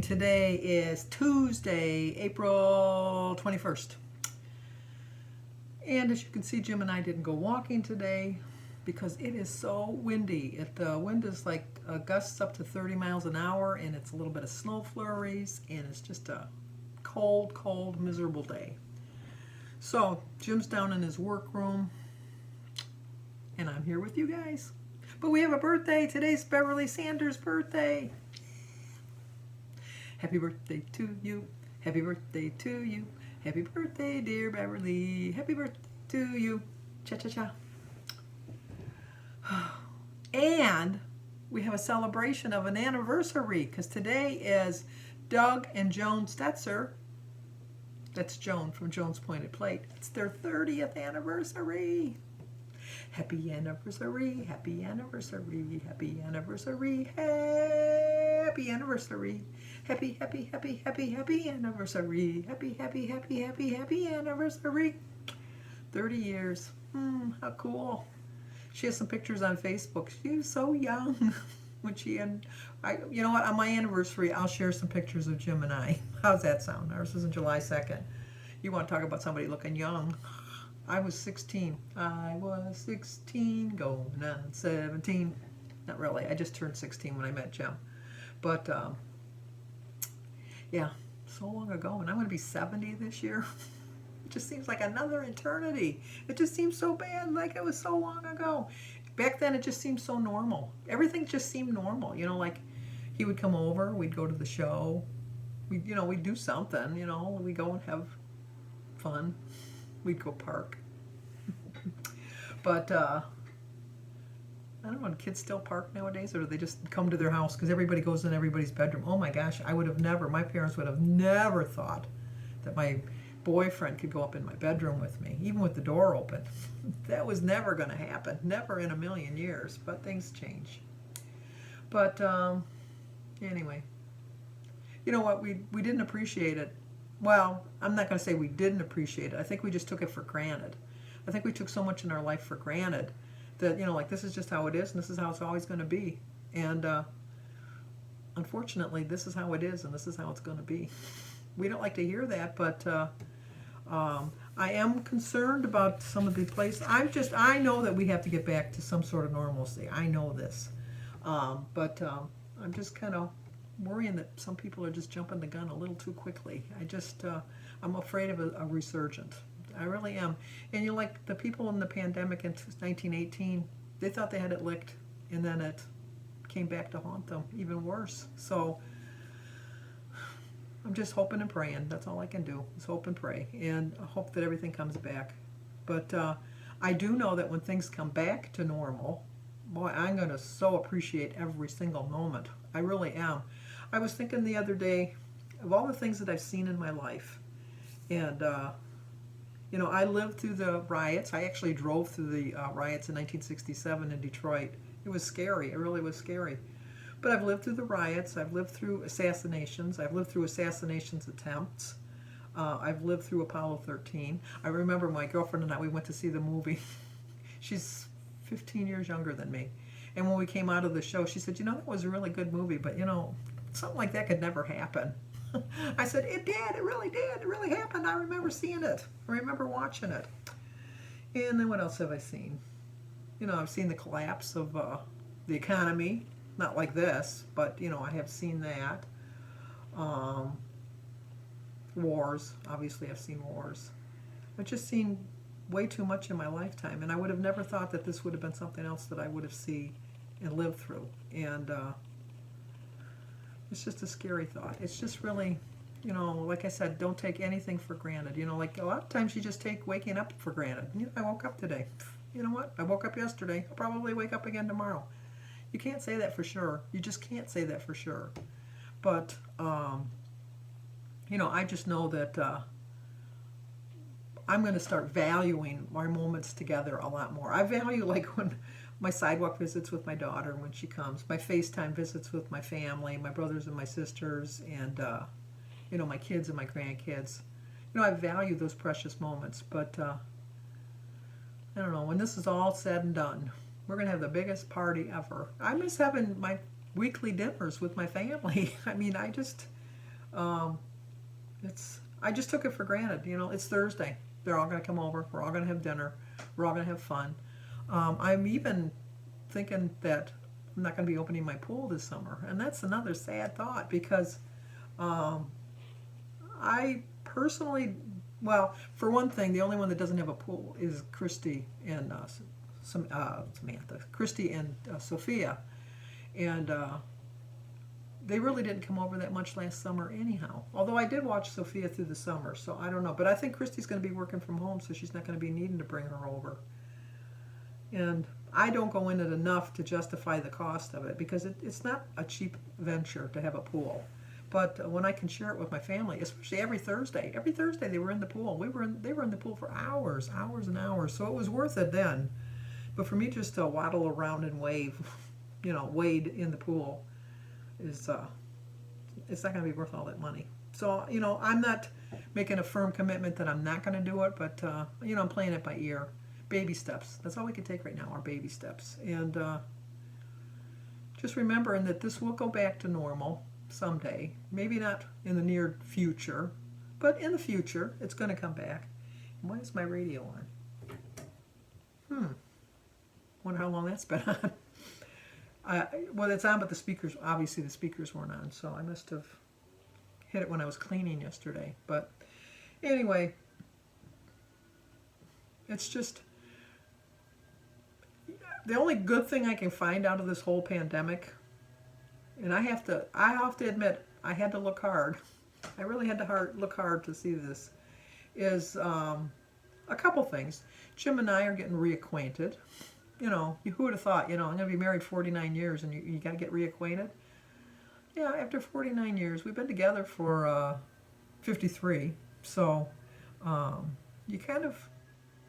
morning. Today is Tuesday, April 21st. And as you can see, Jim and I didn't go walking today because it is so windy. The wind is like gusts up to 30 miles an hour, and it's a little bit of snow flurries, and it's just a cold, cold, miserable day. So Jim's down in his workroom, and I'm here with you guys. But we have a birthday. Today's Beverly Sanders' birthday. Happy birthday to you. Happy birthday to you. Happy birthday, dear Beverly. Happy birthday to you. Cha-cha-cha. And we have a celebration of an anniversary because today is Doug and Joan Stetzer. That's Joan from Joan's Pointed Plate. It's their 30th anniversary. Happy anniversary, happy anniversary, happy anniversary, happy anniversary. Happy, happy, happy, happy, happy anniversary. Happy, happy, happy, happy, happy anniversary. 30 years. How cool. She has some pictures on Facebook. She was so young when she and you know what, on my anniversary I'll share some pictures of Jim and I. How's that sound? Ours was on July 2nd. You want to talk about somebody looking young. I was 16. I was 16 going on 17. Not really. I just turned 16 when I met Jim. But yeah, so long ago, and I'm going to be 70 this year. It just seems like another eternity. It just seems so bad, like it was so long ago. Back then, it just seemed so normal. Everything just seemed normal. You know, like he would come over, we'd go to the show, we'd do something. We'd go and have fun. We'd go park. But I don't know, do kids still park nowadays, or do they just come to their house because everybody goes in everybody's bedroom? Oh my gosh, my parents would have never thought that my boyfriend could go up in my bedroom with me, even with the door open. That was never going to happen, never in a million years, but things change. But anyway, you know what, we didn't appreciate it. Well, I'm not going to say we didn't appreciate it. I think we just took it for granted. I think we took so much in our life for granted that, like this is just how it is and this is how it's always going to be. And unfortunately, this is how it is and this is how it's going to be. We don't like to hear that, but I am concerned about some of the places. I know that we have to get back to some sort of normalcy. I know this. But I'm just kind of worrying that some people are just jumping the gun a little too quickly. I'm afraid of a resurgent. I really am. And like the people in the pandemic in 1918, they thought they had it licked, and then it came back to haunt them even worse. So I'm just hoping and praying. That's all I can do is hope and pray, and hope that everything comes back. But I do know that when things come back to normal, boy, I'm going to so appreciate every single moment. I really am. I was thinking the other day of all the things that I've seen in my life, and I lived through the riots. I actually drove through the riots in 1967 in Detroit. It was scary. It really was scary. But I've lived through the riots. I've lived through assassinations. I've lived through assassinations attempts. I've lived through Apollo 13. I remember my girlfriend and I, we went to see the movie. She's 15 years younger than me. And when we came out of the show, she said, that was a really good movie, but, something like that could never happen. I said, it did. It really did. It really happened. I remember seeing it. I remember watching it. And then what else have I seen? I've seen the collapse of the economy. Not like this, but, I have seen that. Wars. Obviously, I've seen wars. I've just seen way too much in my lifetime, and I would have never thought that this would have been something else that I would have seen and lived through. And it's just a scary thought. It's just really, like I said, don't take anything for granted. Like a lot of times you just take waking up for granted. I woke up today. You know what? I woke up yesterday. I'll probably wake up again tomorrow. You can't say that for sure. You just can't say that for sure. But, I just know that I'm going to start valuing our moments together a lot more. I value like when my sidewalk visits with my daughter when she comes, my FaceTime visits with my family, my brothers and my sisters, and my kids and my grandkids. I value those precious moments. But I don't know, when this is all said and done, we're going to have the biggest party ever. I miss having my weekly dinners with my family. I mean, Um, I just took it for granted. You know, it's Thursday. They're all going to come over. We're all going to have dinner. We're all going to have fun. I'm even thinking that I'm not going to be opening my pool this summer, and that's another sad thought because um, I personally, well, for one thing, the only one that doesn't have a pool is Christy and Samantha, Christy and Sophia, and they really didn't come over that much last summer anyhow. Although I did watch Sophia through the summer, so I don't know. But I think Christy's going to be working from home, so she's not going to be needing to bring her over. And I don't go in it enough to justify the cost of it because it's not a cheap venture to have a pool. But when I can share it with my family, especially every Thursday they were in the pool. They were in the pool for hours, hours and hours. So it was worth it then. But for me just to waddle around and wade in the pool is it's not going to be worth all that money. So I'm not making a firm commitment that I'm not going to do it, but I'm playing it by ear. Baby steps. That's all we can take right now, are baby steps. And just remembering that this will go back to normal someday. Maybe not in the near future, but in the future, it's going to come back. Why is my radio on? Wonder how long that's been on. Well, it's on, but the speakers, obviously the speakers weren't on, so I must have hit it when I was cleaning yesterday. But anyway, it's just the only good thing I can find out of this whole pandemic, and I have to admit, I had to look hard. I really had to look hard to see this, is a couple things. Jim and I are getting reacquainted. Who would have thought, I'm going to be married 49 years and you got to get reacquainted? Yeah, after 49 years, we've been together for 53, so you kind of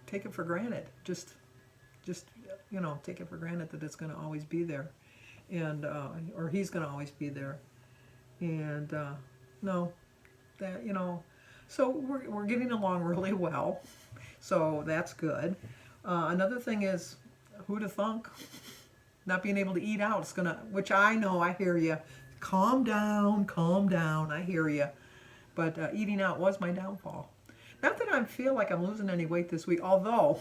take it for granted. Just take it for granted that it's going to always be there, and or he's going to always be there, and no, that so we're getting along really well, so that's good. Another thing is, who'd have thunk? Not being able to eat out, it's gonna, which I know, I hear you. Calm down, I hear you. But eating out was my downfall. Not that I feel like I'm losing any weight this week, although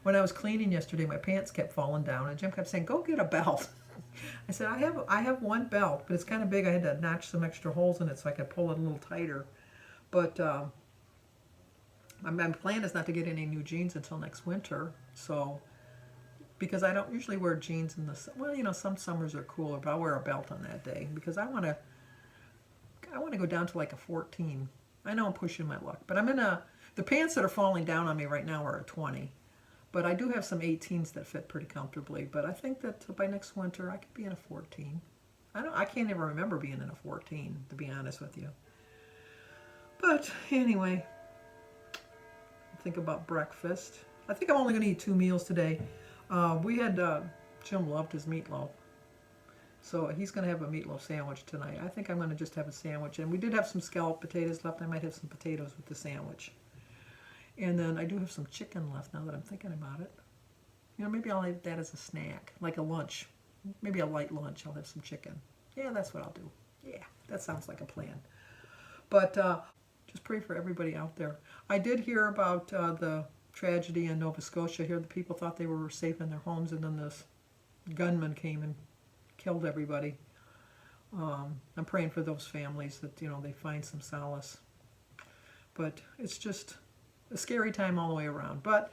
when I was cleaning yesterday, my pants kept falling down, and Jim kept saying, "Go get a belt." I said, I have one belt, but it's kind of big. I had to notch some extra holes in it so I could pull it a little tighter. But my plan is not to get any new jeans until next winter, so. Because I don't usually wear jeans in the, well, some summers are cooler, but I'll wear a belt on that day because I want to go down to like a 14. I know I'm pushing my luck, but the pants that are falling down on me right now are a 20, but I do have some 18s that fit pretty comfortably, but I think that by next winter I could be in a 14. I can't even remember being in a 14, to be honest with you. But anyway, think about breakfast. I think I'm only going to eat 2 meals today. We had, Jim loved his meatloaf, so he's going to have a meatloaf sandwich tonight. I think I'm going to just have a sandwich, and we did have some scalloped potatoes left. I might have some potatoes with the sandwich. And then I do have some chicken left now that I'm thinking about it. Maybe I'll eat that as a snack, like a lunch. Maybe a light lunch. I'll have some chicken. Yeah, that's what I'll do. Yeah, that sounds like a plan. But just pray for everybody out there. I did hear about the tragedy in Nova Scotia. Here the people thought they were safe in their homes, and then this gunman came and killed everybody. I'm praying for those families that they find some solace. But it's just a scary time all the way around. But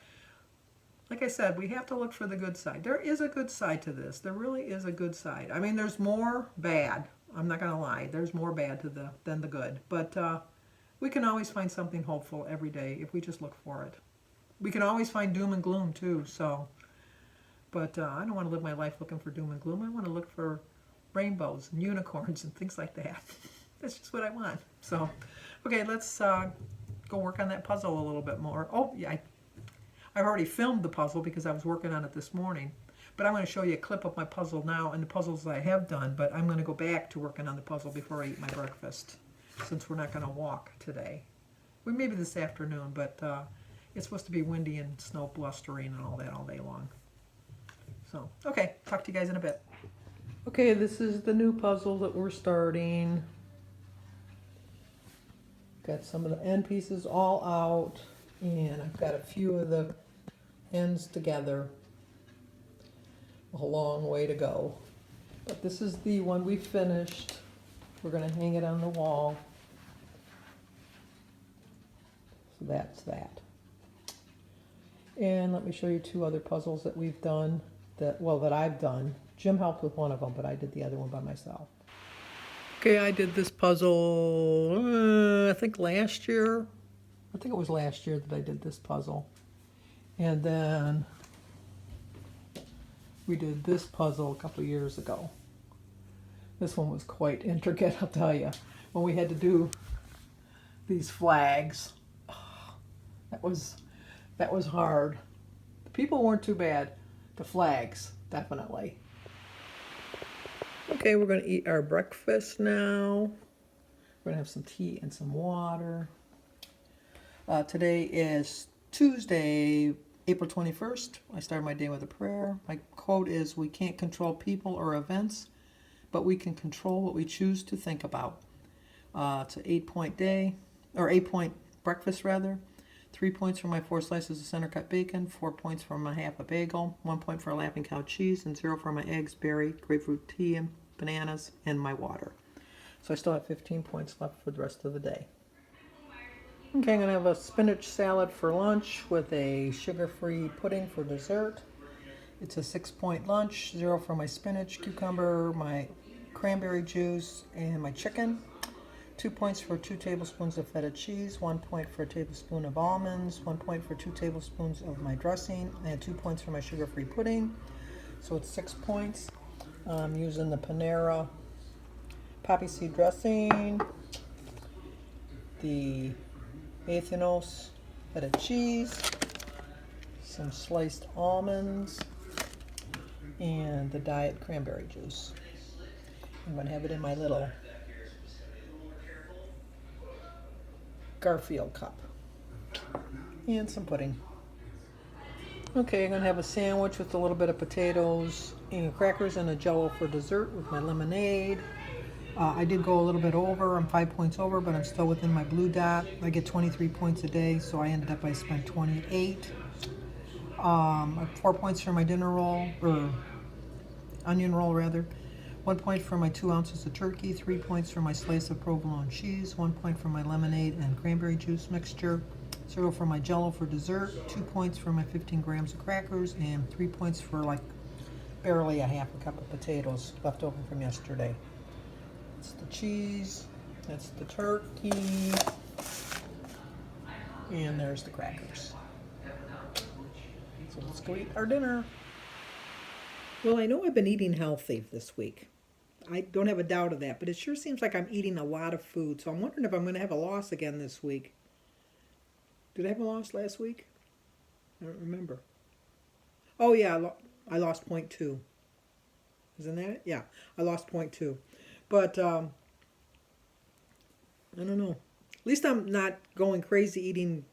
like I said, we have to look for the good side. There is a good side to this. There really is a good side. I mean, there's more bad. I'm not going to lie. There's more bad than the good. But we can always find something hopeful every day if we just look for it. We can always find doom and gloom too, so. But I don't want to live my life looking for doom and gloom. I want to look for rainbows and unicorns and things like that. That's just what I want. So, okay, let's go work on that puzzle a little bit more. Oh, yeah, I've already filmed the puzzle because I was working on it this morning. But I'm going to show you a clip of my puzzle now and the puzzles I have done. But I'm going to go back to working on the puzzle before I eat my breakfast, since we're not going to walk today. Well, maybe this afternoon, but it's supposed to be windy and snow blustering and all that all day long. So, okay, talk to you guys in a bit. Okay, this is the new puzzle that we're starting. Got some of the end pieces all out, and I've got a few of the ends together. A long way to go. But this is the one we finished. We're going to hang it on the wall. So that's that. And let me show you two other puzzles that we've done, that I've done. Jim helped with one of them, but I did the other one by myself. Okay, I did this puzzle, I think last year. I think it was last year that I did this puzzle. And then we did this puzzle a couple of years ago. This one was quite intricate, I'll tell you. When we had to do these flags, that was hard. The people weren't too bad. The flags, definitely. Okay, we're going to eat our breakfast now. We're going to have some tea and some water. Today is Tuesday, April 21st. I started my day with a prayer. My quote is, "We can't control people or events, but we can control what we choose to think about." It's an 8-point day, or 8-point breakfast rather. 3 points for my 4 slices of center cut bacon, 4 points for my half a bagel, 1 point for a Laughing Cow cheese, and 0 for my eggs, berry, grapefruit tea, and bananas, and my water. So I still have 15 points left for the rest of the day. Okay, I'm going to have a spinach salad for lunch with a sugar-free pudding for dessert. It's a 6-point lunch, 0 for my spinach, cucumber, my cranberry juice, and my chicken. 2 points for 2 tablespoons of feta cheese, 1 point for a tablespoon of almonds, 1 point for 2 tablespoons of my dressing, and 2 points for my sugar-free pudding. So it's 6 points. I'm using the Panera poppy seed dressing, the Athenos feta cheese, some sliced almonds, and the diet cranberry juice. I'm going to have it in my little Garfield cup. And some pudding. Okay, I'm going to have a sandwich with a little bit of potatoes and crackers and a Jell-O for dessert with my lemonade. I did go a little bit over. I'm 5 points over, but I'm still within my blue dot. I get 23 points a day, so I ended up, I spent 28. 4 points for my dinner roll, or onion roll rather. 1 point for my 2 ounces of turkey, 3 points for my slice of provolone cheese, 1 point for my lemonade and cranberry juice mixture, 0 for my Jell-O for dessert, 2 points for my 15 grams of crackers, and 3 points for like barely a half a cup of potatoes left over from yesterday. That's the cheese, that's the turkey, and there's the crackers. So let's go eat our dinner. Well, I know I've been eating healthy this week. I don't have a doubt of that, but it sure seems like I'm eating a lot of food. So I'm wondering if I'm going to have a loss again this week. Did I have a loss last week? I don't remember. Oh, yeah, I lost 0.2. Isn't that it? Yeah, I lost 0.2. But, I don't know. At least I'm not going crazy eating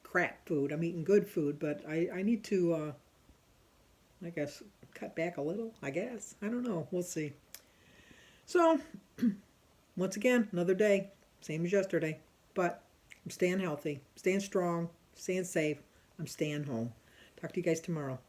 crap food. I'm eating good food, but I need to, I guess, cut back a little, I guess. I don't know. We'll see. So, once again, another day. Same as yesterday. But I'm staying healthy, staying strong, staying safe. I'm staying home. Talk to you guys tomorrow.